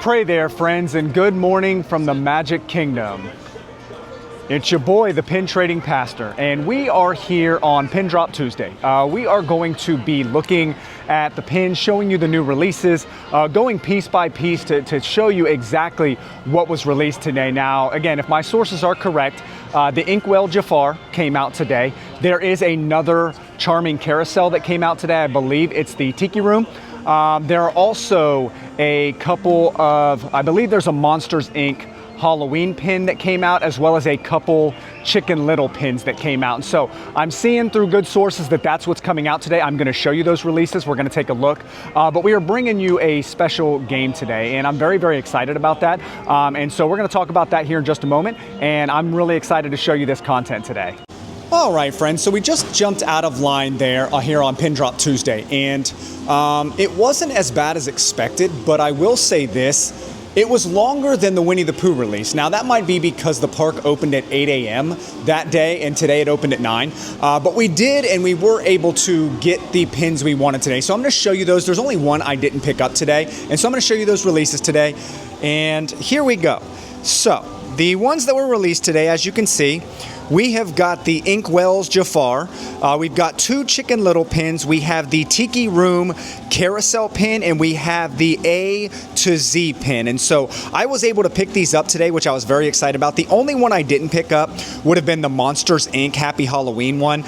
Pray there, friends, and good morning from the Magic Kingdom. It's your boy, the Pin Trading Pastor, and we are here on Pin Drop Tuesday. We are going to be looking at the pins, showing you the new releases, going piece by piece to show you exactly what was released today. Now, again, if my sources are correct, the Inkwell Jafar came out today. There is another charming carousel that came out today. I believe it's the Tiki Room. There are also a couple of, I believe there's a Monsters Inc. Halloween pin that came out, as well as a couple Chicken Little pins that came out. And so I'm seeing through good sources that that's what's coming out today. I'm going to show you those releases. We're going to take a look. But we are bringing you a special game today, and I'm very, very excited about that. And so we're going to talk about that here in just a moment. And I'm really excited to show you this content today. All right, friends, so we just jumped out of line there here on Pin Drop Tuesday, and it wasn't as bad as expected, but I will say this. It was longer than the Winnie the Pooh release. Now, that might be because the park opened at 8 a.m. that day, and today it opened at 9. But we did, and we were able to get the pins we wanted today. So I'm going to show you those. There's only one I didn't pick up today, and so I'm going to show you those releases today. And here we go. So the ones that were released today, as you can see, we have got the Inkwell's Jafar. We've got two Chicken Little pins. We have the Tiki Room carousel pin, and we have the A to Z pin. And so I was able to pick these up today, which I was very excited about. The only one I didn't pick up would have been the Monsters Inc. Happy Halloween one.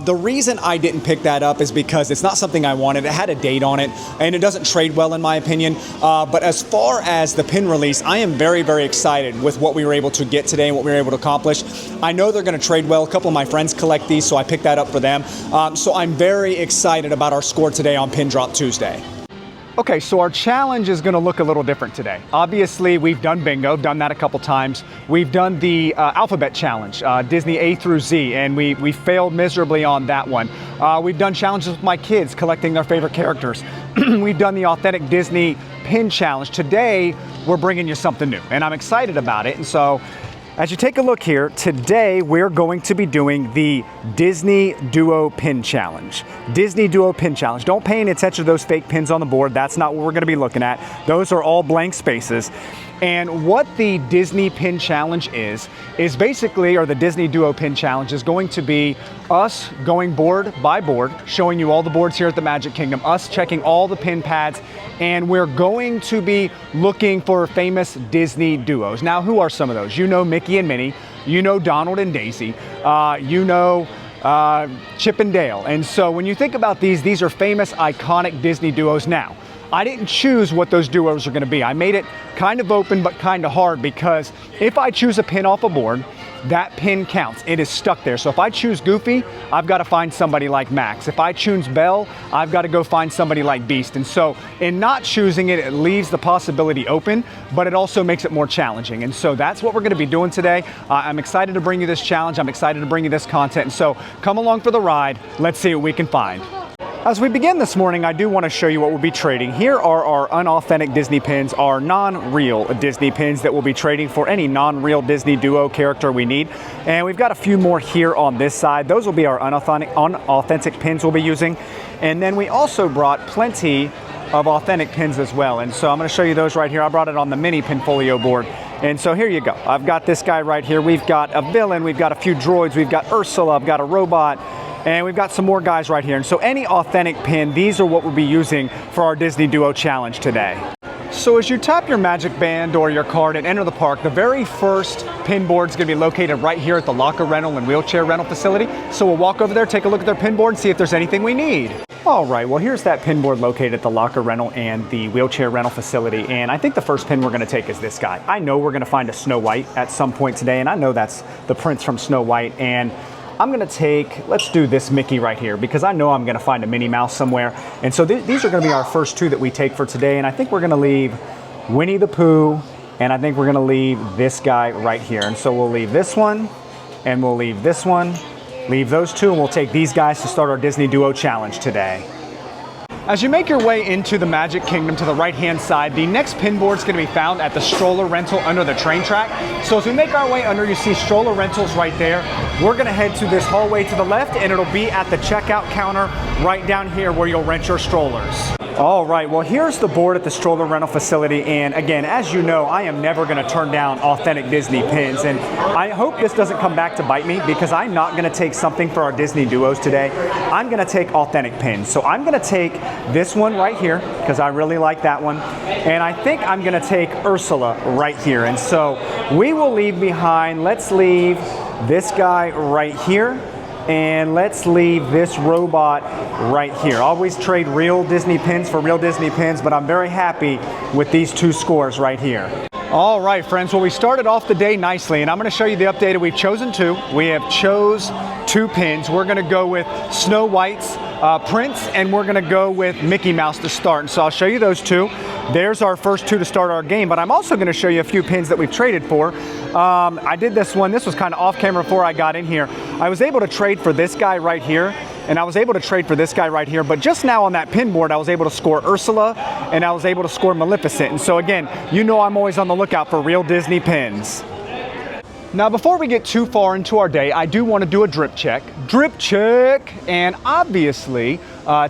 The reason I didn't pick that up is because it's not something I wanted. It had a date on it, and it doesn't trade well in my opinion. But as far as the pin release, I am very, very excited with what we were able to get today and what we were able to accomplish. I know they're going to trade well. A couple of my friends collect these, so I picked that up for them. So I'm very excited about our score today on Pin Drop Tuesday. Okay, so our challenge is going to look a little different today. Obviously, we've done bingo, done that a couple times. We've done the alphabet challenge, Disney A through Z, and we failed miserably on that one. We've done challenges with my kids, collecting their favorite characters. We've done the authentic Disney pin challenge. Today, we're bringing you something new, and I'm excited about it. And so, as you take a look here, today we're going to be doing the Disney Duo Pin Challenge. Disney Duo Pin Challenge. Don't pay any attention to those fake pins on the board. That's not what we're going to be looking at. Those are all blank spaces. And what the Disney Pin Challenge is basically, or the Disney Duo Pin Challenge is going to be us going board by board, showing you all the boards here at the Magic Kingdom, us checking all the pin pads, and we're going to be looking for famous Disney duos. Now, who are some of those? You know Mickey and Minnie, you know Donald and Daisy, you know Chip and Dale. And so when you think about these are famous, iconic Disney duos. Now, I didn't choose what those duos are going to be. I made it kind of open but kind of hard, because if I choose a pin off a board, that pin counts. It is stuck there. So if I choose Goofy, I've got to find somebody like Max. If I choose Belle, I've got to go find somebody like Beast. And so in not choosing it, it leaves the possibility open, but it also makes it more challenging. And so that's what we're going to be doing today. I'm excited to bring you this challenge. I'm excited to bring you this content. And so come along for the ride. Let's see what we can find. As we begin this morning, I do want to show you what we'll be trading. Here are our unauthentic Disney pins, our non-real Disney pins that we'll be trading for any non-real Disney duo character we need. And we've got a few more here on this side. Those will be our unauthentic pins we'll be using. And then we also brought plenty of authentic pins as well. And so I'm going to show you those right here. I brought it on the mini Pinfolio board. And so here you go. I've got this guy right here. We've got a villain. We've got a few droids. We've got Ursula. I've got a robot. And we've got some more guys right here. And so any authentic pin, these are what we'll be using for our Disney Duo Challenge today. So as you tap your Magic Band or your card and enter the park, the very first pin board is going to be located right here at the locker rental and wheelchair rental facility. So we'll walk over there, take a look at their pin board, and see if there's anything we need. All right, well, here's that pin board located at the locker rental and the wheelchair rental facility. And I think the first pin we're going to take is this guy. I know we're going to find a Snow White at some point today, and I know that's the prince from Snow White. And I'm going to take, let's do this Mickey right here, because I know I'm going to find a Minnie Mouse somewhere. And so these are going to be our first two that we take for today. And I think we're going to leave Winnie the Pooh, and I think we're going to leave this guy right here. And so we'll leave this one, and we'll leave this one, leave those two, and we'll take these guys to start our Disney Duo Challenge today. As you make your way into the Magic Kingdom to the right-hand side, the next pin board is going to be found at the stroller rental under the train track. So as we make our way under, you see stroller rentals right there. We're going to head to this hallway to the left, and it'll be at the checkout counter right down here where you'll rent your strollers. All right, well, here's the board at the stroller rental facility, and again, as you know, I am never going to turn down authentic Disney pins, and I hope this doesn't come back to bite me, because I'm not going to take something for our Disney duos today. I'm going to take authentic pins. So I'm going to take this one right here, because I really like that one, and I think I'm going to take Ursula right here, and so we will leave behind, let's leave this guy right here, and let's leave this robot right here. Always trade real Disney pins for real Disney pins, but I'm very happy with these two scores right here. All right, friends, well, we started off the day nicely, and I'm going to show you the updated. We've chosen two. We have chose two pins. We're going to go with Snow White's Prince, and we're going to go with Mickey Mouse to start. And so I'll show you those two. There's our first two to start our game, but I'm also going to show you a few pins that we've traded for. I did this one. This was kind of off camera before I got in here. I was able to trade for this guy right here, and I was able to trade for this guy right here, but just now on that pin board, I was able to score Ursula, and I was able to score Maleficent. And so again, you know I'm always on the lookout for real Disney pins. Now, before we get too far into our day, I do want to do a drip check. Drip check! And obviously,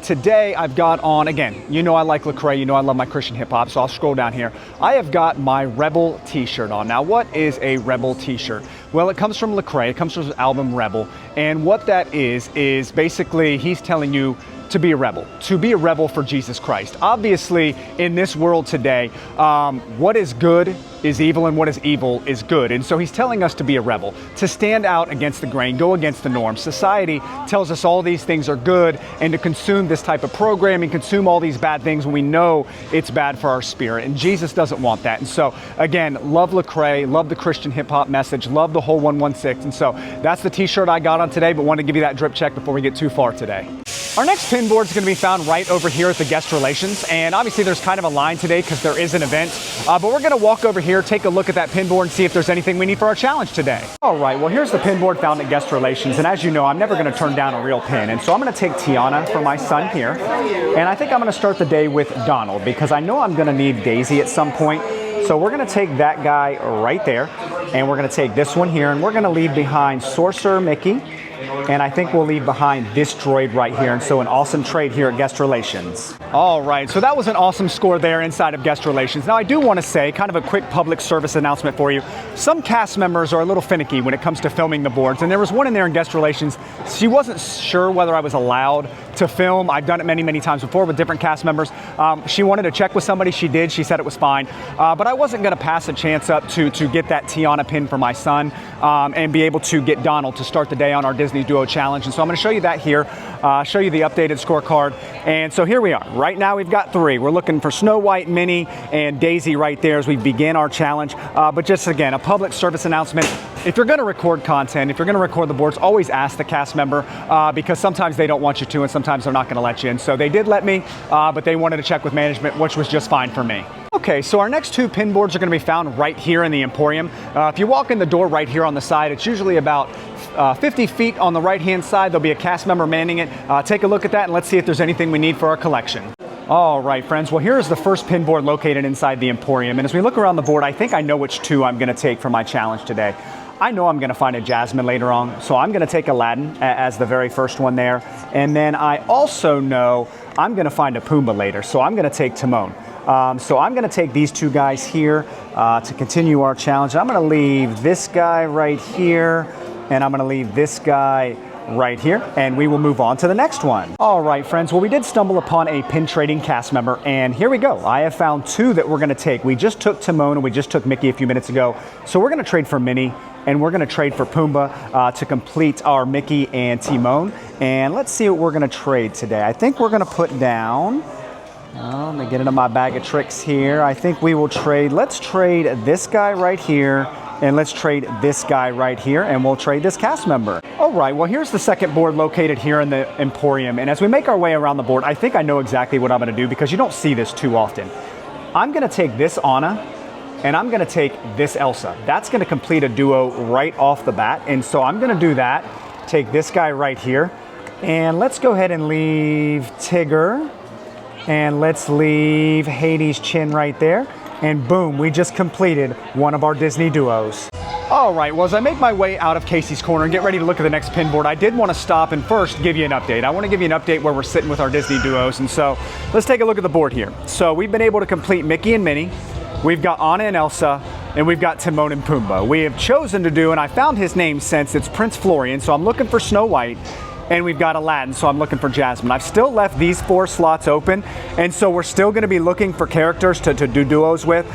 today I've got on, again, you know I like Lecrae, you know I love my Christian hip hop, so I'll scroll down here. I have got my Rebel t-shirt on. Now, what is a Rebel t-shirt? Well, it comes from Lecrae, it comes from his album Rebel, and what that is basically he's telling you to be a rebel for Jesus Christ. Obviously, in this world today, what is good is evil and what is evil is good. And so he's telling us to be a rebel, to stand out against the grain, go against the norm. Society tells us all these things are good and to consume this type of programming, consume all these bad things when we know it's bad for our spirit. And Jesus doesn't want that. And so again, love Lecrae, love the Christian hip hop message, love the whole 116. And so that's the t-shirt I got on today, but wanted to give you that drip check before we get too far today. Our next pin board is going to be found right over here at the guest relations, and obviously there's kind of a line today because there is an event, but we're going to walk over here, take a look at that pin board, and see if there's anything we need for our challenge today. All right, well, here's the pin board found at guest relations, and as you know, I'm never going to turn down a real pin, and so I'm going to take Tiana for my son here, and I think I'm going to start the day with Donald because I know I'm going to need Daisy at some point. So we're going to take that guy right there, and we're going to take this one here, and we're going to leave behind Sorcerer Mickey, and I think we'll leave behind this droid right here. And so an awesome trade here at guest relations. All right, so that was an awesome score there inside of guest relations. Now I do want to say kind of a quick public service announcement for you. Some cast members are a little finicky when it comes to filming the boards, and there was one in there in guest relations. She wasn't sure whether I was allowed to film. I've done it many times before with different cast members. She wanted to check with somebody. She did. She said it was fine. But I wasn't going to pass a chance up to get that Tiana pin for my son and be able to get Donald to start the day on our Disney Duo Challenge. And so I'm going to show you that here, show you the updated scorecard. And so here we are. Right now we've got three. We're looking for Snow White, Minnie, and Daisy right there as we begin our challenge. But just again, a public service announcement. If you're going to record content, if you're going to record the boards, always ask the cast member because sometimes they don't want you to and sometimes they're not going to let you in. So they did let me, but they wanted to check with management, which was just fine for me. Okay, so our next two pin boards are going to be found right here in the Emporium. If you walk in the door right here on the side, it's usually about 50 feet on the right-hand side. There'll be a cast member manning it. Take a look at that and let's see if there's anything we need for our collection. All right, friends. Well, here's the first pin board located inside the Emporium. And as we look around the board, I think I know which two I'm going to take for my challenge today. I know I'm going to find a Jasmine later on, so I'm going to take Aladdin as the very first one there. And then I also know I'm going to find a Pumbaa later, so I'm going to take Timon. So I'm going to take these two guys here to continue our challenge. I'm going to leave this guy right here, and I'm going to leave this guy right here, and we will move on to the next one. All right, friends. Well, we did stumble upon a pin trading cast member, and here we go. I have found two that we're going to take. We just took Timon and we just took Mickey a few minutes ago, so we're going to trade for Minnie. And we're going to trade for Pumbaa to complete our Mickey and Timon. And let's see what we're going to trade today. I think we're going to put down, let me get into my bag of tricks here. I think we will trade, let's trade this guy right here. And let's trade this guy right here. And we'll trade this cast member. All right, well, here's the second board located here in the Emporium. And as we make our way around the board, I think I know exactly what I'm going to do because you don't see this too often. I'm going to take this Anna. And I'm going to take this Elsa. That's going to complete a duo right off the bat. And so I'm going to do that. Take this guy right here. And let's go ahead and leave Tigger. And let's leave Hades' chin right there. And boom, we just completed one of our Disney duos. All right, well, as I make my way out of Casey's Corner and get ready to look at the next pin board, I did want to stop and first give you an update. I want to give you an update where we're sitting with our Disney duos, and so let's take a look at the board here. So we've been able to complete Mickey and Minnie, we've got Anna and Elsa, and we've got Timon and Pumbaa. We have chosen to do, and I found his name since it's Prince Florian, so I'm looking for Snow White, and we've got Aladdin, so I'm looking for Jasmine. I've still left these 4 slots open, and so we're still gonna be looking for characters to do duos with.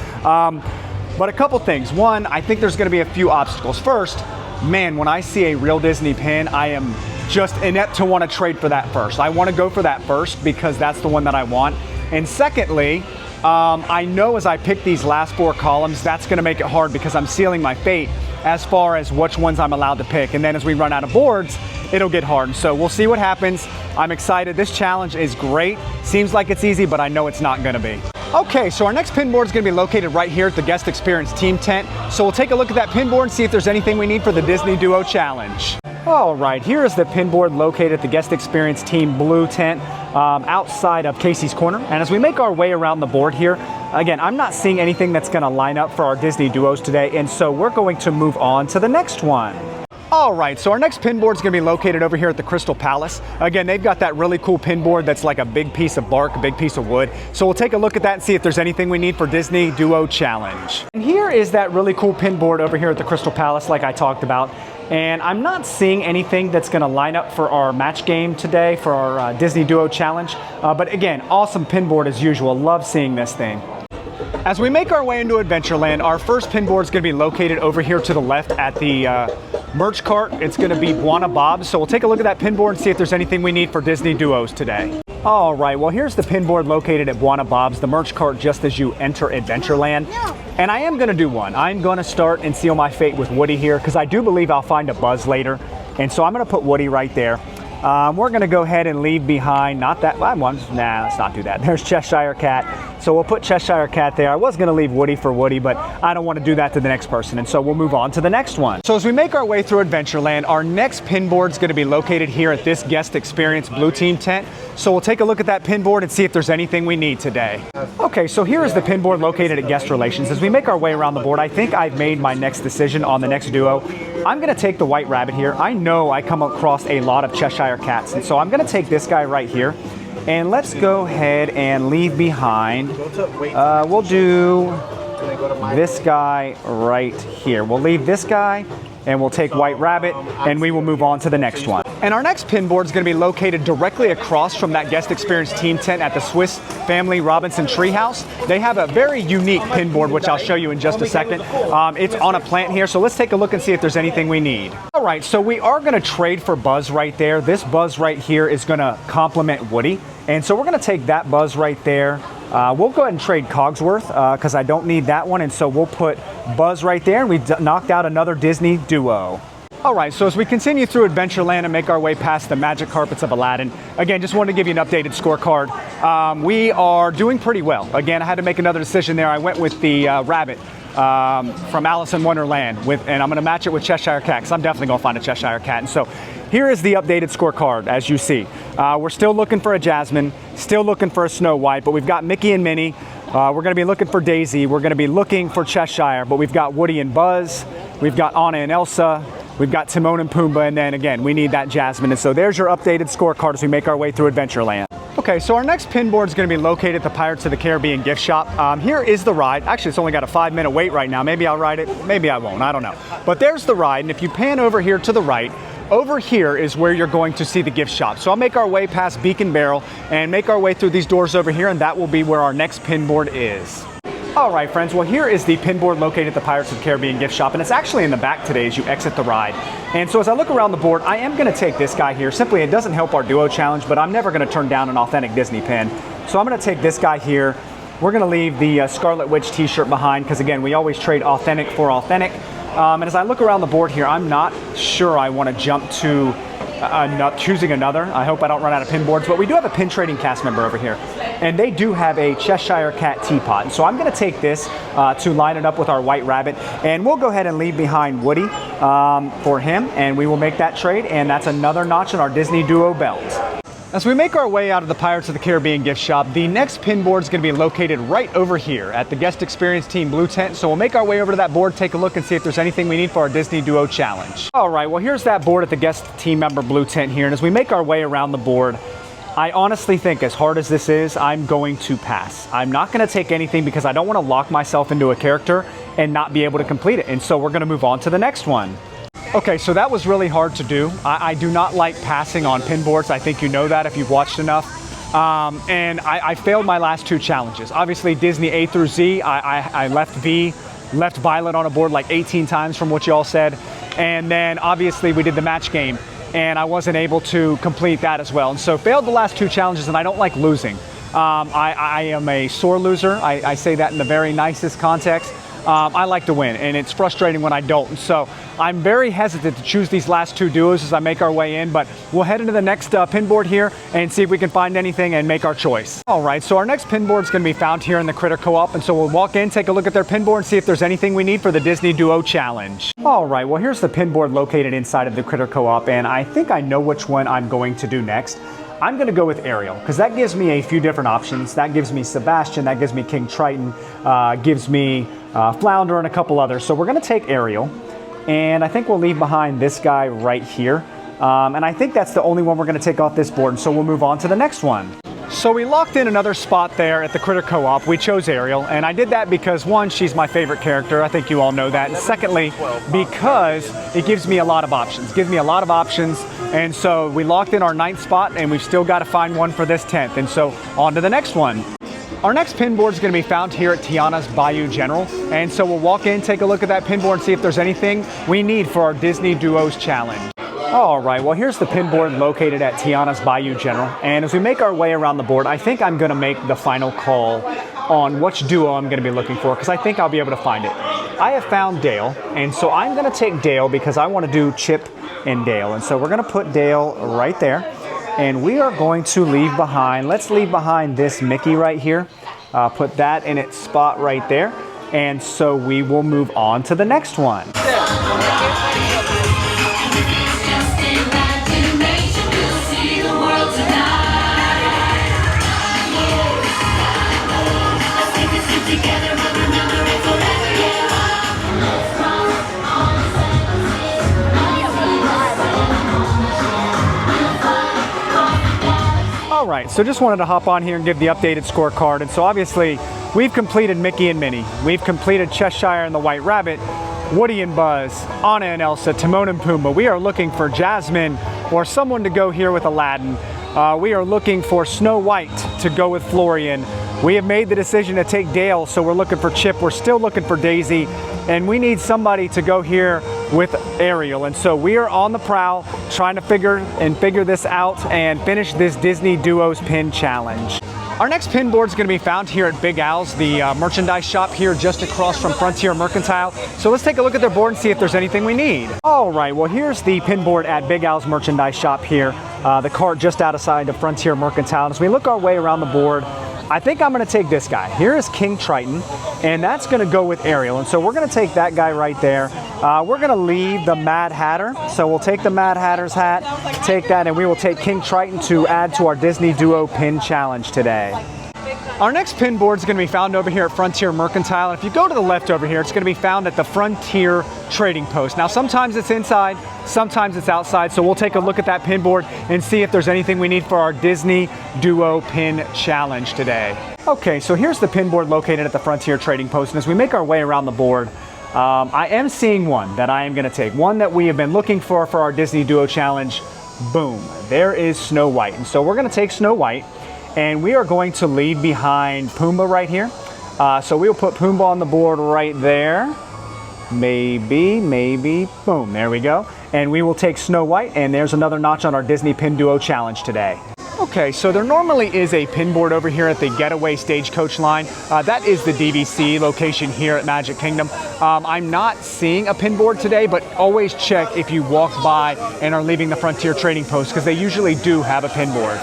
But a couple things. One, I think there's gonna be a few obstacles. First, man, when I see a real Disney pin, I am just inept to wanna trade for that first. I wanna go for that first because that's the one that I want. And secondly, I know as I pick these last 4 columns, that's gonna make it hard because I'm sealing my fate as far as which ones I'm allowed to pick. And then as we run out of boards, it'll get hard. So we'll see what happens. I'm excited. This challenge is great. Seems like it's easy, but I know it's not gonna be. Okay, so our next pin board is going to be located right here at the Guest Experience Team Tent. So we'll take a look at that pin board and see if there's anything we need for the Disney Duo Challenge. All right, here is the pin board located at the Guest Experience Team Blue Tent outside of Casey's Corner. And as we make our way around the board here, again, I'm not seeing anything that's going to line up for our Disney Duos today, and so we're going to move on to the next one. All right, so our next pin board is going to be located over here at the Crystal Palace. Again, they've got that really cool pin board that's like a big piece of bark, a big piece of wood. So we'll take a look at that and see if there's anything we need for Disney Duo Challenge. And here is that really cool pin board over here at the Crystal Palace like I talked about. And I'm not seeing anything that's going to line up for our match game today for our Disney Duo Challenge. But again, awesome pin board as usual. Love seeing this thing. As we make our way into Adventureland, our first pin board is going to be located over here to the left at the merch cart. It's going to be Buona Bob's, so we'll take a look at that pin board and see if there's anything we need for Disney Duos today. All right, well, here's the pin board located at Buona Bob's, the merch cart just as you enter Adventureland. And I am going to do one. I'm going to start and seal my fate with Woody here because I do believe I'll find a Buzz later. And so I'm going to put Woody right there. We're going to go ahead and leave behind, not that one. Nah, let's not do that. There's Cheshire Cat. So we'll put Cheshire Cat there. I was going to leave Woody for Woody, but I don't want to do that to the next person. And so we'll move on to the next one. So as we make our way through Adventureland, our next pin board is going to be located here at this Guest Experience Blue Team Tent. So we'll take a look at that pin board and see if there's anything we need today. Okay, so here is the pin board located at Guest Relations. As we make our way around the board, I think I've made my next decision on the next duo. I'm going to take the White Rabbit here. I know I come across a lot of Cheshire Cats, and so I'm going to take this guy right here. And let's go ahead and leave behind. We'll do this guy right here. We'll leave this guy, and we'll take White Rabbit, and we will move on to the next one. And our next pin board is going to be located directly across from that Guest Experience Team Tent at the Swiss Family Robinson Treehouse. They have a very unique pin board, which I'll show you in just a second. It's on a plant here, so let's take a look and see if there's anything we need. All right, so we are going to trade for Buzz right there. This Buzz right here is going to complement Woody. And so we're going to take that Buzz right there. We'll go ahead and trade Cogsworth because I don't need that one. And so we'll put Buzz right there, and we knocked out another Disney duo. All right, so as we continue through Adventureland and make our way past the magic carpets of Aladdin, again, just wanted to give you an updated scorecard. We are doing pretty well. Again, I had to make another decision there. I went with the rabbit from Alice in Wonderland, and I'm going to match it with Cheshire Cat because I'm definitely going to find a Cheshire Cat. And so here is the updated scorecard, as you see. We're still looking for a Jasmine, still looking for a Snow White, but we've got Mickey and Minnie. We're going to be looking for Daisy. We're going to be looking for Cheshire, but we've got Woody and Buzz. We've got Anna and Elsa. We've got Timon and Pumbaa, and then again, we need that Jasmine. And so there's your updated scorecard as we make our way through Adventureland. Okay, so our next pin board is going to be located at the Pirates of the Caribbean gift shop. Here is the ride. Actually, it's only got a 5-minute wait right now. Maybe I'll ride it, maybe I won't, I don't know. But there's the ride, and if you pan over here to the right, over here is where you're going to see the gift shop. So I'll make our way past Beacon Barrel and make our way through these doors over here, and that will be where our next pin board is. All right, friends, well, here is the pin board located at the Pirates of the Caribbean gift shop, and it's actually in the back today as you exit the ride. And so as I look around the board, I am going to take this guy here. Simply, it doesn't help our duo challenge, but I'm never going to turn down an authentic Disney pin. So I'm going to take this guy here. We're going to leave the Scarlet Witch t-shirt behind because, again, we always trade authentic for authentic. And as I look around the board here, I'm not sure I want to jump to choosing another. I hope I don't run out of pin boards, but we do have a pin trading cast member over here, and they do have a Cheshire Cat teapot. And so I'm going to take this to line it up with our White Rabbit, and we'll go ahead and leave behind Woody for him, and we will make that trade, and that's another notch in our Disney Duo belt. As we make our way out of the Pirates of the Caribbean gift shop, the next pin board is going to be located right over here at the Guest Experience Team Blue Tent. So we'll make our way over to that board, take a look and see if there's anything we need for our Disney Duo Challenge. All right, well here's that board at the Guest Team Member Blue Tent here. And as we make our way around the board, I honestly think as hard as this is, I'm going to pass. I'm not going to take anything because I don't want to lock myself into a character and not be able to complete it. And so we're going to move on to the next one. Okay, so that was really hard to do. I do not like passing on pin boards. I think you know that if you've watched enough. And I failed my last two challenges. Obviously, Disney A through Z, I left Violet on a board like 18 times from what you all said. And then obviously we did the match game and I wasn't able to complete that as well. And so failed the last two challenges and I don't like losing. I am a sore loser. I say that in the very nicest context. I like to win, and it's frustrating when I don't. So I'm very hesitant to choose these last two duos as I make our way in, but we'll head into the next pin board here and see if we can find anything and make our choice. All right, so our next pin board is going to be found here in the Critter Co-op, and so we'll walk in, take a look at their pin board and see if there's anything we need for the Disney Duo Challenge. All right, well here's the pin board located inside of the Critter Co-op, and I think I know which one I'm going to do next. I'm going to go with Ariel because that gives me a few different options. That gives me Sebastian, that gives me King Triton, gives me Flounder and a couple others. So we're going to take Ariel, and I think we'll leave behind this guy right here. And I think that's the only one we're going to take off this board, so we'll move on to the next one. So we locked in another spot there at the Critter Co-op. We chose Ariel, and I did that because one, she's my favorite character. I think you all know that. And secondly, because it gives me a lot of options. And so we locked in our 9th spot, and we've still got to find one for this 10th. And so on to the next one. Our next pin board is going to be found here at Tiana's Bayou General. And so we'll walk in, take a look at that pin board and see if there's anything we need for our Disney Duos Challenge. All right, well here's the pin board located at Tiana's Bayou General. And as we make our way around the board, I think I'm going to make the final call on which duo I'm going to be looking for because I think I'll be able to find it. I have found Dale, and so I'm going to take Dale because I want to do Chip and Dale. And so we're going to put Dale right there. And we are going to leave behind, let's leave behind this Mickey right here. Put that in its spot right there. And so we will move on to the next one. All right, so just wanted to hop on here and give the updated scorecard. And so obviously we've completed Mickey and Minnie. We've completed Cheshire and the White Rabbit, Woody and Buzz, Anna and Elsa, Timon and Pumbaa. We are looking for Jasmine or someone to go here with Aladdin. We are looking for Snow White to go with Florian. We have made the decision to take Dale, so we're looking for Chip. We're still looking for Daisy, and we need somebody to go here with Ariel. And so we are on the prowl trying to figure this out and finish this Disney Duos Pin Challenge. Our next pin board is going to be found here at Big Al's, the merchandise shop here just across from Frontier Mercantile. So let's take a look at their board and see if there's anything we need. All right, well here's the pin board at Big Al's merchandise shop here. The cart just outside of Frontier Mercantile. As we look our way around the board, I think I'm going to take this guy. Here is King Triton, and that's going to go with Ariel. And so we're going to take that guy right there. We're going to leave the Mad Hatter. So we'll take the Mad Hatter's hat, take that, and we will take King Triton to add to our Disney Duo Pin Challenge today. Our next pin board is going to be found over here at Frontier Mercantile. And if you go to the left over here, it's going to be found at the Frontier Trading Post. Now, sometimes it's inside, sometimes it's outside. So we'll take a look at that pin board and see if there's anything we need for our Disney Duo Pin Challenge today. Okay, so here's the pin board located at the Frontier Trading Post. And as we make our way around the board, I am seeing one that I am going to take. One that we have been looking for our Disney Duo Challenge. Boom, there is Snow White. And so we're going to take Snow White. And we are going to leave behind Pumbaa right here. So we'll put Pumbaa on the board right there. Maybe, boom, there we go. And we will take Snow White, and there's another notch on our Disney Pin Duo Challenge today. Okay, so there normally is a pin board over here at the Getaway Stagecoach line. That is the DVC location here at Magic Kingdom. I'm not seeing a pin board today, but always check if you walk by and are leaving the Frontier Trading Post, because they usually do have a pin board.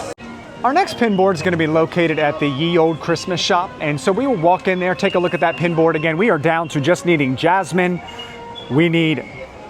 Our next pin board is going to be located at the Ye Old Christmas Shop, and so we will walk in there, take a look at that pin board. Again, we are down to just needing Jasmine. We need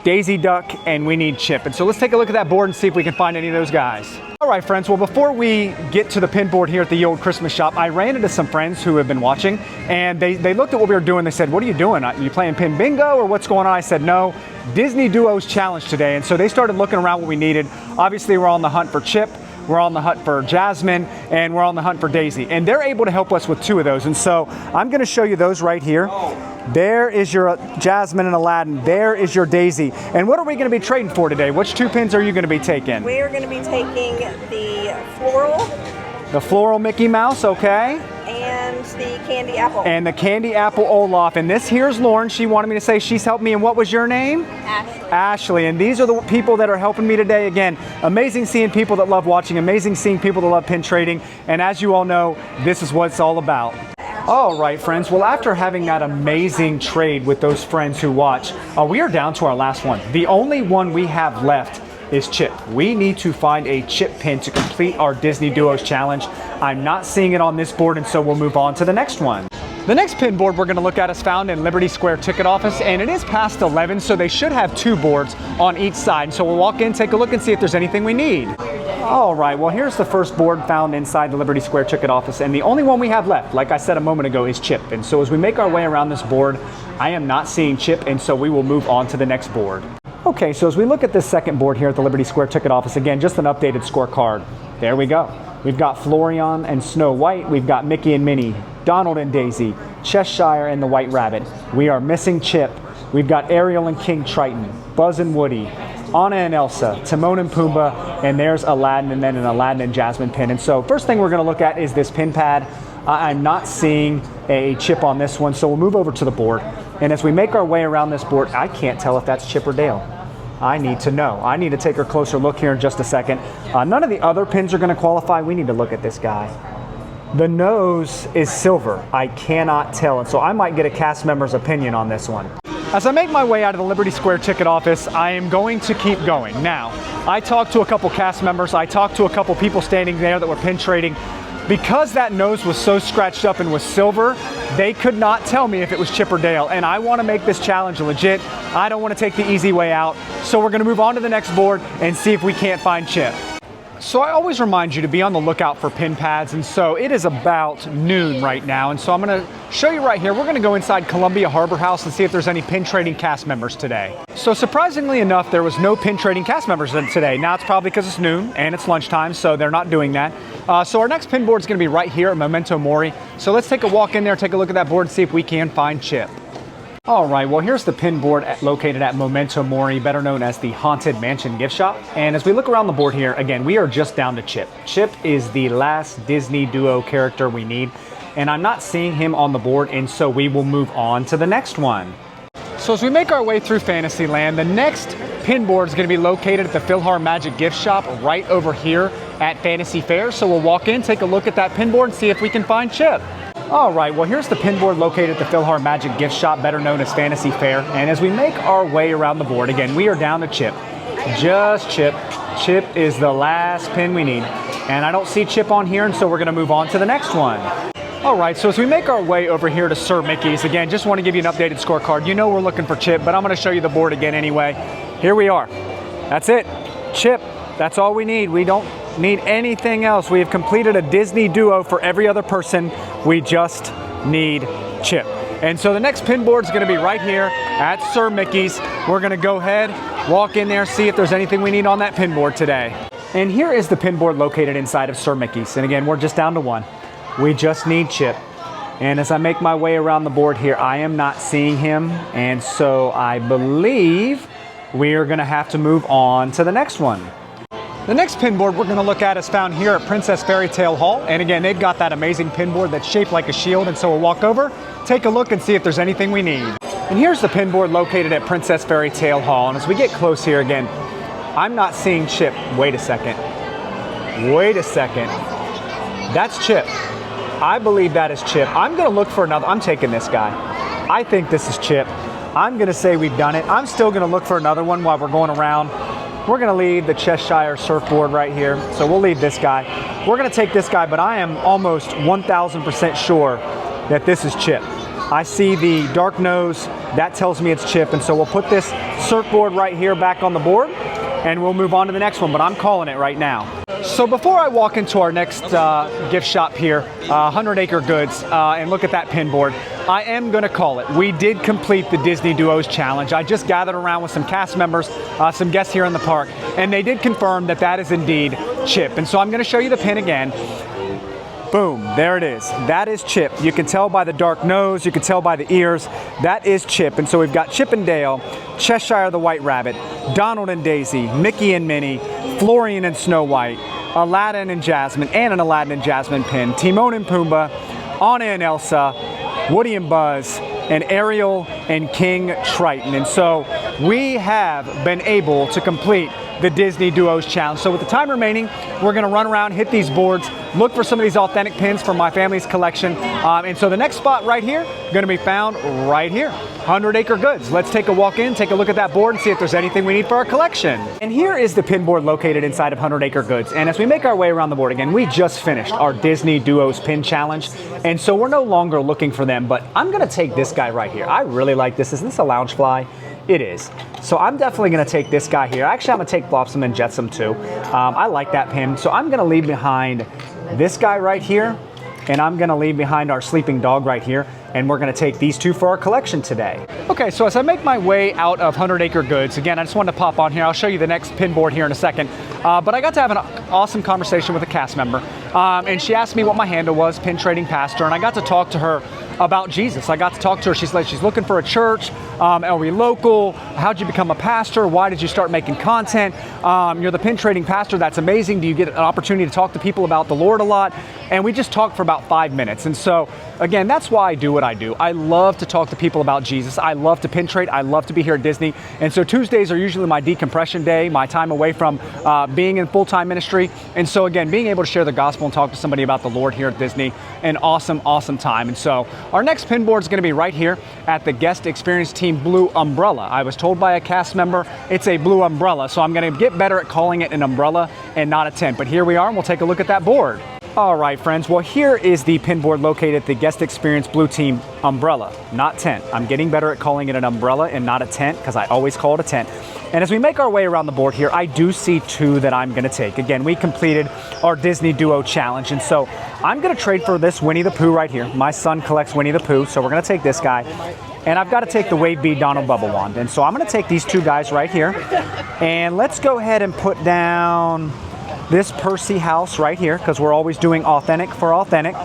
Daisy Duck, and we need Chip. And so let's take a look at that board and see if we can find any of those guys. All right, friends, well, before we get to the pin board here at the old Christmas shop, I ran into some friends who have been watching, and they looked at what we were doing. They said, what are you doing? Are you playing pin bingo or what's going on? I said, no, Disney Duos Challenge today. And so they started looking around what we needed. Obviously, we're on the hunt for Chip. We're on the hunt for Jasmine, and we're on the hunt for Daisy. And they're able to help us with 2 of those. And so I'm gonna show you those right here. There is your Jasmine and Aladdin. There is your Daisy. And what are we gonna be trading for today? Which 2 pins are you gonna be taking? We are gonna be taking the floral. The floral Mickey Mouse, okay. And the candy apple. And the candy apple Olaf. And this here's Lauren. She wanted me to say she's helped me. And what was your name? Ashley. Ashley. And these are the people that are helping me today. Again, amazing seeing people that love watching, amazing seeing people that love pin trading. And as you all know, this is what it's all about. All right, friends. Well, after having that amazing trade with those friends who watch, we are down to our last one. The only one we have left is Chip. We need to find a Chip pin to complete our Disney Duos Challenge. I'm not seeing it on this board, and so we'll move on to the next one. The next pin board we're going to look at is found in Liberty Square Ticket Office, and it is past 11, so they should have 2 boards on each side. So we'll walk in, take a look, and see if there's anything we need. All right, well, here's the first board found inside the Liberty Square Ticket Office, and the only one we have left, like I said a moment ago, is Chip. And so as we make our way around this board, I am not seeing Chip, and so we will move on to the next board. Okay, so as we look at this second board here at the Liberty Square Ticket Office, again, just an updated scorecard. There we go. We've got Florian and Snow White. We've got Mickey and Minnie, Donald and Daisy, Cheshire and the White Rabbit. We are missing Chip. We've got Ariel and King Triton, Buzz and Woody, Anna and Elsa, Timon and Pumbaa, and there's Aladdin, and then an Aladdin and Jasmine pin. And so first thing we're going to look at is this pin pad. I'm not seeing a Chip on this one, so we'll move over to the board. And as we make our way around this board, I can't tell if that's Chip or Dale. I need to know. I need to take a closer look here in just a second. None of the other pins are going to qualify. We need to look at this guy. The nose is silver. I cannot tell, and so I might get a cast member's opinion on this one. As I make my way out of the Liberty Square Ticket Office, I am going to keep going. Now, I talked to a couple cast members. I talked to a couple people standing there that were pin trading. Because that nose was so scratched up and was silver, they could not tell me if it was Chip or Dale. And I want to make this challenge legit. I don't want to take the easy way out. So we're going to move on to the next board and see if we can't find Chip. So I always remind you to be on the lookout for pin pads, and so it is about noon right now, and so I'm going to show you right here. We're going to go inside Columbia Harbor House and see if there's any pin trading cast members today. So surprisingly enough, there was no pin trading cast members today. Now it's probably because it's noon and it's lunchtime, so they're not doing that. So our next pin board is going to be right here at Memento Mori. So let's take a walk in there, take a look at that board, and see if we can find Chip. All right, well, here's the pin board located at Memento Mori, better known as the Haunted Mansion gift shop. And as we look around the board here, again, we are just down to Chip. Chip is the last Disney Duo character we need, and I'm not seeing him on the board, and so we will move on to the next one. So as we make our way through Fantasyland, the next pin board is going to be located at the PhilharMagic gift shop right over here at Fantasy Fair. So we'll walk in, take a look at that pin board, and see if we can find Chip. All right, well, here's the pin board located at the PhilharMagic gift shop, better known as Fantasy Fair. And as we make our way around the board, again, we are down to Chip. Just Chip. Chip is the last pin we need. And I don't see Chip on here, and so we're going to move on to the next one. All right, so as we make our way over here to Sir Mickey's, again, just want to give you an updated scorecard. You know we're looking for Chip, but I'm going to show you the board again anyway. Here we are. That's it. Chip. That's all we need. We don't need anything else. We have completed a Disney Duo for every other person. We just need Chip. And so the next pin board is going to be right here at Sir Mickey's. We're going to go ahead, walk in there, see if there's anything we need on that pin board today. And here is the pin board located inside of Sir Mickey's. And again, we're just down to one. We just need Chip. And as I make my way around the board here, I am not seeing him. And so I believe we are going to have to move on to the next one. The next pin board we're going to look at is found here at Princess Fairy Tale Hall. And again, they've got that amazing pin board that's shaped like a shield. And so we'll walk over, take a look, and see if there's anything we need. And here's the pin board located at Princess Fairy Tale Hall. And as we get close here again, I'm not seeing Chip. Wait a second. Wait a second. That's Chip. I believe that is Chip. I'm going to look for another. I'm taking this guy. I think this is Chip. I'm going to say we've done it. I'm still going to look for another one while we're going around. We're going to leave the Cheshire surfboard right here. So we'll leave this guy. We're going to take this guy, but I am almost 1,000% sure that this is Chip. I see the dark nose. That tells me it's chip. And so we'll put this surfboard right here back on the board, and we'll move on to the next one, but I'm calling it right now. So before I walk into our next gift shop here, 100 Acre Goods, and look at that pin board, I am gonna call it. We did complete the Disney Duos Challenge. I just gathered around with some cast members, some guests here in the park, and they did confirm that that is indeed Chip. And so I'm gonna show you the pin again. Boom, there it is. That is Chip. You can tell by the dark nose, you can tell by the ears, that is Chip. And so we've got Chip and Dale, Cheshire the White Rabbit, Donald and Daisy, Mickey and Minnie, Florian and Snow White, Aladdin and Jasmine, and an Aladdin and Jasmine pin, Timon and Pumbaa, Anna and Elsa, Woody and Buzz, and Ariel and King Triton. And so we have been able to complete the Disney Duos Challenge. So with the time remaining, we're gonna run around, hit these boards, look for some of these authentic pins from my family's collection. And so the next spot right here, gonna be found right here, 100 Acre Goods. Let's take a walk in, take a look at that board and see if there's anything we need for our collection. And here is the pin board located inside of 100 Acre Goods. And as we make our way around the board again, we just finished our Disney Duos Pin Challenge. And so we're no longer looking for them, but I'm gonna take this guy right here. I really like this. Is this a Loungefly? It is. So I'm definitely gonna take this guy here. Actually, I'm gonna take Flopsum and Jetsam too. I like that pin. So I'm gonna leave behind this guy right here, and I'm gonna leave behind our sleeping dog right here, and we're gonna take these two for our collection today. Okay, so as I make my way out of 100 Acre Goods, again, I just wanted to pop on here. I'll show you the next pin board here in a second. But I got to have an awesome conversation with a cast member, and she asked me what my handle was, Pin Trading Pastor, and I got to talk to her about Jesus. I got to talk to her. She's looking for a church. Are we local? How'd you become a pastor? Why did you start making content? You're the pin trading pastor. That's amazing. Do you get an opportunity to talk to people about the Lord a lot? And we just talked for about 5 minutes. And so, again, that's why I do what I do. I love to talk to people about Jesus. I love to pin trade. I love to be here at Disney. And so Tuesdays are usually my decompression day, my time away from being in full-time ministry. And so, again, being able to share the gospel and talk to somebody about the Lord here at Disney, an awesome, awesome time. And so our next pin board is going to be right here at the Guest Experience Team Blue Umbrella. I was told by a cast member it's a blue umbrella, so I'm going to get better at calling it an umbrella and not a tent. But here we are, and we'll take a look at that board. All right, friends. Well, here is the pin board located at the Guest Experience Blue Team Umbrella, not tent. I'm getting better at calling it an umbrella and not a tent because I always call it a tent. And as we make our way around the board here, I do see two that I'm going to take. Again, we completed our Disney Duo Challenge, and so I'm going to trade for this Winnie the Pooh right here. My son collects Winnie the Pooh, so we're going to take this guy. And I've got to take the Wave Bead Donald Bubble Wand. And so I'm going to take these two guys right here. And let's go ahead and put down this Percy House right here, because we're always doing authentic for authentic.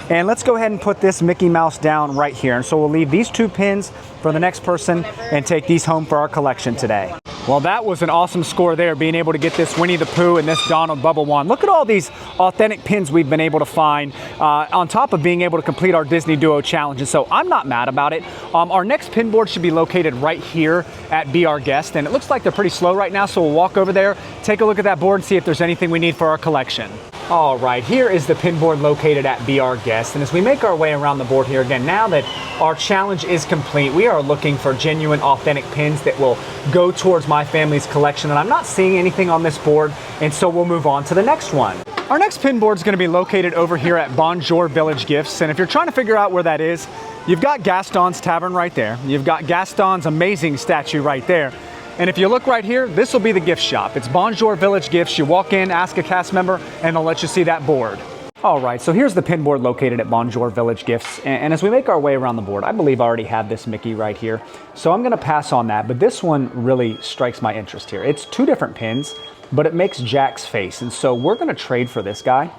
And let's go ahead and put this Mickey Mouse down right here. And so we'll leave these two pins for the next person and take these home for our collection today. Well, that was an awesome score there, being able to get this Winnie the Pooh and this Donald Bubble Wand. Look at all these authentic pins we've been able to find on top of being able to complete our Disney Duo Challenge. And so I'm not mad about it. Our next pin board should be located right here at Be Our Guest. And it looks like they're pretty slow right now, so we'll walk over there, take a look at that board, and see if there's anything we need for our collection. All right, here is the pin board located at Be Our Guest. And as we make our way around the board here, again, now that our challenge is complete, we are looking for genuine, authentic pins that will go towards my family's collection. And I'm not seeing anything on this board, and so we'll move on to the next one. Our next pin board is going to be located over here at Bonjour Village Gifts. And if you're trying to figure out where that is, you've got Gaston's Tavern right there. You've got Gaston's amazing statue right there. And if you look right here, this will be the gift shop. It's Bonjour Village Gifts. You walk in, ask a cast member, and they'll let you see that board. All right, so here's the pin board located at Bonjour Village Gifts. And as we make our way around the board, I believe I already have this Mickey right here. So I'm gonna pass on that, but this one really strikes my interest here. It's two different pins, but it makes Jack's face. And so we're gonna trade for this guy.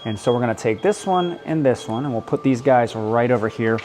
And so we're gonna take this one, and we'll put these guys right over here.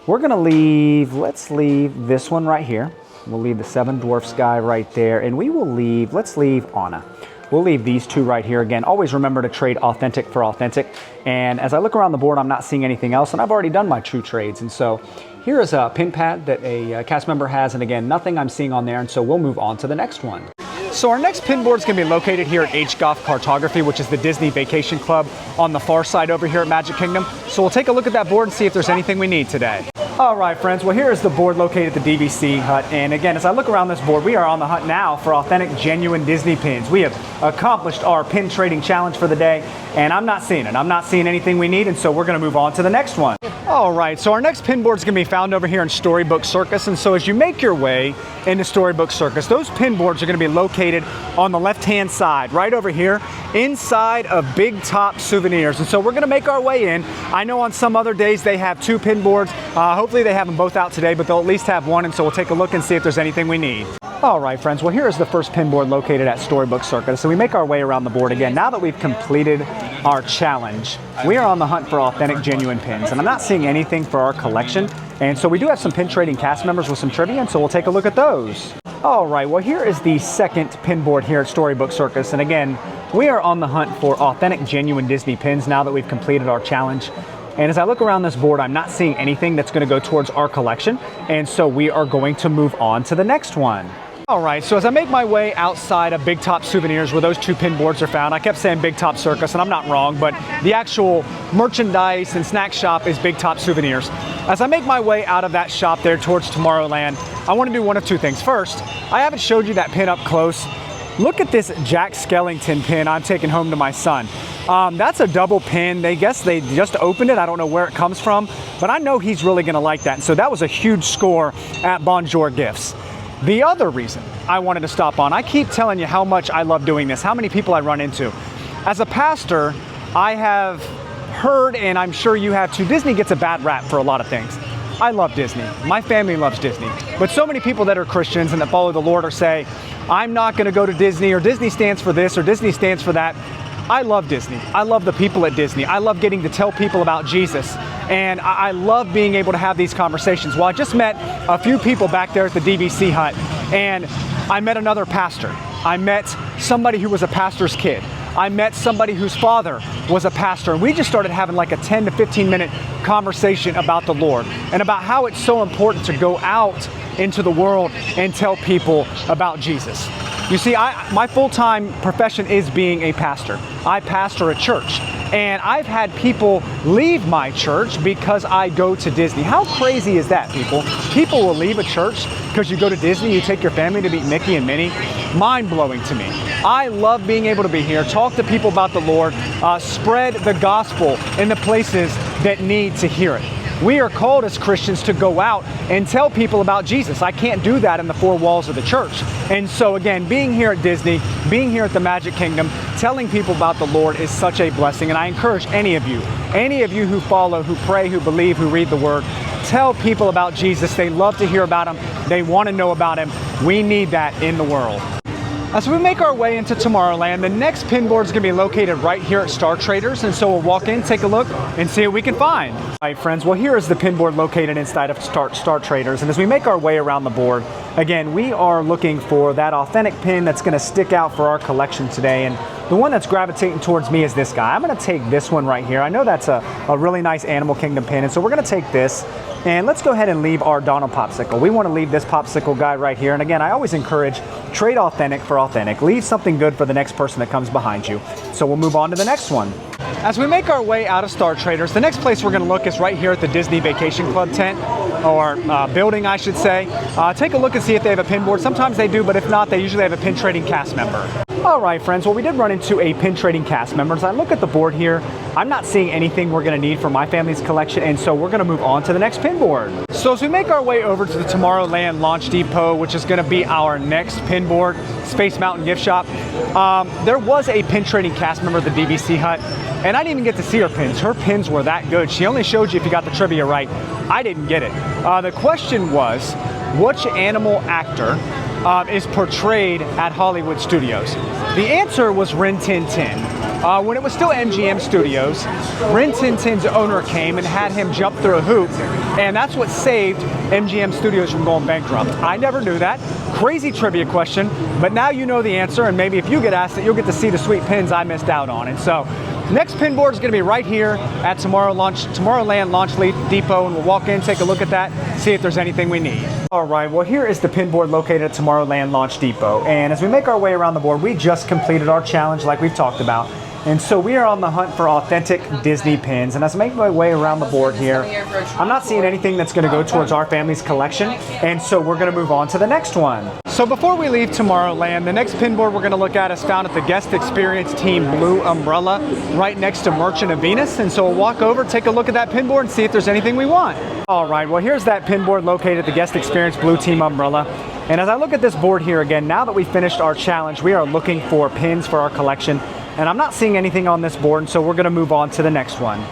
We're gonna leave, let's leave this one right here. We'll leave the Seven Dwarfs guy right there, and we will leave, let's leave Anna. We'll leave these two right here. Again, always remember to trade authentic for authentic. And as I look around the board, I'm not seeing anything else, and I've already done my true trades. And so here is a pin pad that a cast member has, and again, nothing I'm seeing on there, and so we'll move on to the next one. So our next pin board is going to be located here at HGolf Cartography, which is the Disney Vacation Club on the far side over here at Magic Kingdom. So we'll take a look at that board and see if there's anything we need today. All right, friends, well, here is the board located at the DVC hut. And again, as I look around this board, we are on the hunt now for authentic, genuine Disney pins. We have accomplished our pin trading challenge for the day, and I'm not seeing it. I'm not seeing anything we need, and so we're gonna move on to the next one. All right, so our next pin board is gonna be found over here in Storybook Circus. And so as you make your way into Storybook Circus, those pin boards are gonna be located on the left-hand side, right over here, inside of Big Top Souvenirs. And so we're gonna make our way in. I know on some other days they have 2 pin boards. Hopefully they have them both out today, but they'll at least have one, and so we'll take a look and see if there's anything we need. All right, friends, well, here is the first pin board located at Storybook Circus. So we make our way around the board again. Now that we've completed our challenge, we are on the hunt for authentic, genuine pins, and I'm not seeing anything for our collection. And so we do have some pin trading cast members with some trivia, and so we'll take a look at those. All right, well, here is the second pin board here at Storybook Circus. And again, we are on the hunt for authentic, genuine Disney pins now that we've completed our challenge. And as I look around this board, I'm not seeing anything that's going to go towards our collection. And so we are going to move on to the next one. All right, so as I make my way outside of Big Top Souvenirs where those 2 pin boards are found, I kept saying Big Top Circus, and I'm not wrong, but the actual merchandise and snack shop is Big Top Souvenirs. As I make my way out of that shop there towards Tomorrowland, I want to do one of 2 things. First, I haven't showed you that pin up close. Look at this Jack Skellington pin I'm taking home to my son. That's a double pin. They just opened it. I don't know where it comes from, but I know he's really gonna like that. And so that was a huge score at Bonjour Gifts. The other reason I wanted to stop on, I keep telling you how much I love doing this, how many people I run into. As a pastor, I have heard, and I'm sure you have too, Disney gets a bad rap for a lot of things. I love Disney. My family loves Disney. But so many people that are Christians and that follow the Lord or say, I'm not gonna go to Disney, or Disney stands for this, or Disney stands for that. I love Disney. I love the people at Disney. I love getting to tell people about Jesus. And I love being able to have these conversations. Well, I just met a few people back there at the DVC hut, and I met another pastor. I met somebody who was a pastor's kid. I met somebody whose father was a pastor, and we just started having like a 10 to 15 minute conversation about the Lord and about how it's so important to go out into the world and tell people about Jesus. You see, my full-time profession is being a pastor. I pastor a church, and I've had people leave my church because I go to Disney. How crazy is that, people? People will leave a church because you go to Disney, you take your family to meet Mickey and Minnie. Mind-blowing to me. I love being able to be here, talk to people about the Lord, spread the gospel in the places that need to hear it. We are called as Christians to go out and tell people about Jesus. I can't do that in the 4 walls of the church. And so again, being here at Disney, being here at the Magic Kingdom, telling people about the Lord is such a blessing. And I encourage any of you who follow, who pray, who believe, who read the Word, tell people about Jesus. They love to hear about Him. They want to know about Him. We need that in the world. As we make our way into Tomorrowland, the next pin board is going to be located right here at Star Traders, and so we'll walk in, take a look, and see what we can find. All right, friends, well, here is the pin board located inside of Star Traders, and as we make our way around the board, again, we are looking for that authentic pin that's going to stick out for our collection today, and the one that's gravitating towards me is this guy. I'm going to take this one right here. I know that's a really nice Animal Kingdom pin, and so we're going to take this. And let's go ahead and leave our Donald Popsicle. We want to leave this Popsicle guy right here. And again, I always encourage trade authentic for authentic. Leave something good for the next person that comes behind you. So we'll move on to the next one. As we make our way out of Star Traders, the next place we're going to look is right here at the Disney Vacation Club tent, or building, I should say. Take a look and see if they have a pin board. Sometimes they do, but if not, they usually have a pin trading cast member. All right, friends, well, we did run into a pin trading cast member. As I look at the board here, I'm not seeing anything we're going to need for my family's collection, and so we're going to move on to the next pin board. So as we make our way over to the Tomorrowland Launch Depot, which is going to be our next pin board, Space Mountain Gift Shop, there was a pin trading cast member at the DVC hut, and I didn't even get to see her pins. Her pins were that good. She only showed you if you got the trivia right. I didn't get it. The question was, which animal actor is portrayed at Hollywood Studios? The answer was Rin Tin Tin. When it was still MGM Studios, Rin Tin Tin's owner came and had him jump through a hoop, and that's what saved MGM Studios from going bankrupt. I never knew that. Crazy trivia question, but now you know the answer, and maybe if you get asked it, you'll get to see the sweet pins I missed out on. And so, next pin board is going to be right here at Tomorrowland Launch Depot, and we'll walk in, take a look at that, see if there's anything we need. All right, well, here is the pin board located at Tomorrowland Launch Depot, and as we make our way around the board, we just completed our challenge like we've talked about. And so we are on the hunt for authentic Disney pins. And as I make my way around the board here, I'm not seeing anything that's going to go towards our family's collection. And so we're going to move on to the next one. So before we leave Tomorrowland, the next pin board we're going to look at is found at the Guest Experience Team Blue Umbrella right next to Merchant of Venus. And so we'll walk over, take a look at that pin board and see if there's anything we want. All right, well, here's that pin board located at the Guest Experience Blue Team Umbrella. And as I look at this board here again, now that we've finished our challenge, we are looking for pins for our collection. And I'm not seeing anything on this board, so we're going to move on to the next one.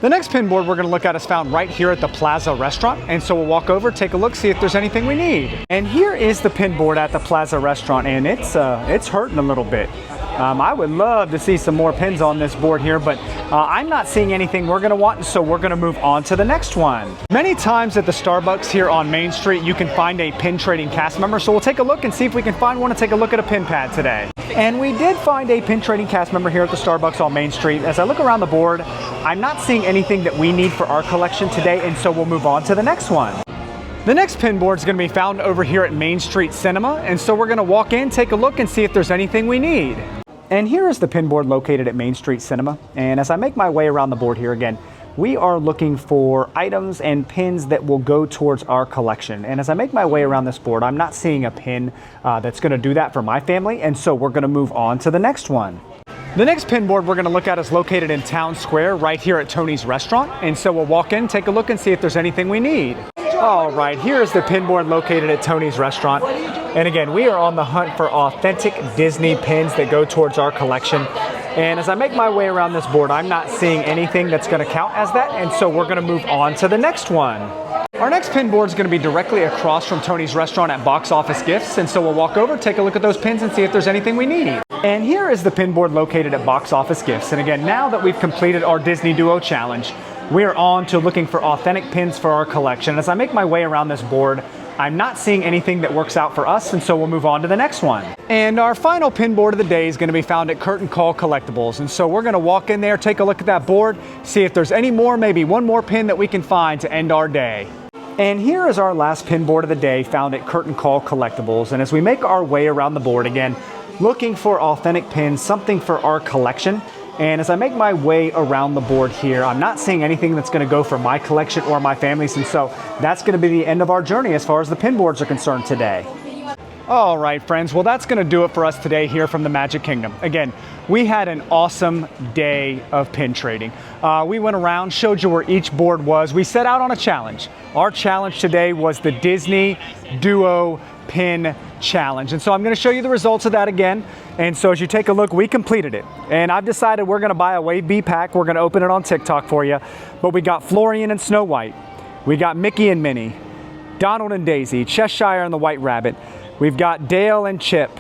The next pin board we're going to look at is found right here at the Plaza Restaurant. And so we'll walk over, take a look, see if there's anything we need. And here is the pin board at the Plaza Restaurant, and it's hurting a little bit. I would love to see some more pins on this board here, but I'm not seeing anything we're going to want, so we're going to move on to the next one. Many times at the Starbucks here on Main Street, you can find a pin trading cast member, so we'll take a look and see if we can find one and take a look at a pin pad today. And we did find a pin trading cast member here at the Starbucks on Main Street. As I look around the board, I'm not seeing anything that we need for our collection today, and so we'll move on to the next one. The next pin board is going to be found over here at Main Street Cinema, and so we're going to walk in, take a look, and see if there's anything we need. And here is the pin board located at Main Street Cinema. And as I make my way around the board here again, we are looking for items and pins that will go towards our collection. And as I make my way around this board, I'm not seeing a pin that's going to do that for my family. And so we're going to move on to the next one. The next pin board we're going to look at is located in Town Square right here at Tony's Restaurant. And so we'll walk in, take a look, and see if there's anything we need. All right, here's the pin board located at Tony's Restaurant. And again, we are on the hunt for authentic Disney pins that go towards our collection. And as I make my way around this board, I'm not seeing anything that's going to count as that. And so we're going to move on to the next one. Our next pin board is going to be directly across from Tony's Restaurant at Box Office Gifts. And so we'll walk over, take a look at those pins and see if there's anything we need. And here is the pin board located at Box Office Gifts. And again, now that we've completed our Disney Duo Challenge, we are on to looking for authentic pins for our collection. As I make my way around this board, I'm not seeing anything that works out for us, and so we'll move on to the next one. And our final pin board of the day is going to be found at Curtain Call Collectibles. And so we're going to walk in there, take a look at that board, see if there's any more, maybe one more pin that we can find to end our day. And here is our last pin board of the day found at Curtain Call Collectibles. And as we make our way around the board again, looking for authentic pins, something for our collection. And as I make my way around the board here, I'm not seeing anything that's going to go for my collection or my family's, and so that's going to be the end of our journey as far as the pin boards are concerned today. All right, friends, well, that's going to do it for us today here from the Magic Kingdom. Again, we had an awesome day of pin trading. We went around, showed you where each board was. We set out on a challenge. Our challenge today was the Disney Duo Pin Challenge. And so I'm going to show you the results of that again. And so as you take a look, we completed it. And I've decided we're going to buy a Wave B pack. We're going to open it on TikTok for you. But we got Florian and Snow White. We got Mickey and Minnie, Donald and Daisy, Cheshire and the White Rabbit. We've got Dale and Chip.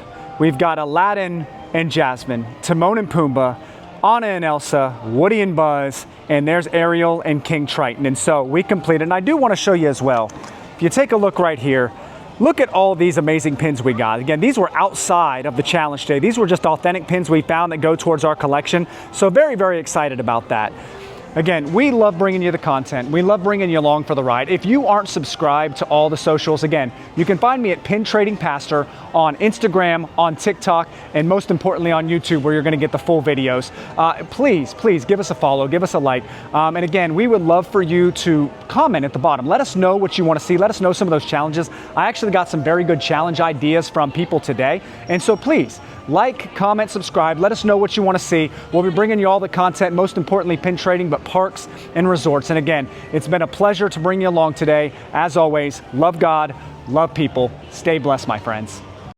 We've got Aladdin and Jasmine, Timon and Pumbaa, Anna and Elsa, Woody and Buzz, and there's Ariel and King Triton. And so we completed. And I do want to show you as well. If you take a look right here, look at all these amazing pins we got. Again, these were outside of the challenge today. These were just authentic pins we found that go towards our collection. So very, very excited about that. Again, we love bringing you the content. We love bringing you along for the ride. If you aren't subscribed to all the socials, again, you can find me at Pin Trading Pastor on Instagram, on TikTok, and most importantly on YouTube, where you're going to get the full videos. Please give us a follow, give us a like. And again, we would love for you to comment at the bottom. Let us know what you want to see. Let us know some of those challenges. I actually got some very good challenge ideas from people today. And so please, like, comment, subscribe. Let us know what you want to see. We'll be bringing you all the content, most importantly, pin trading, but parks and resorts. And again, it's been a pleasure to bring you along today. As always, love God, love people. Stay blessed, my friends.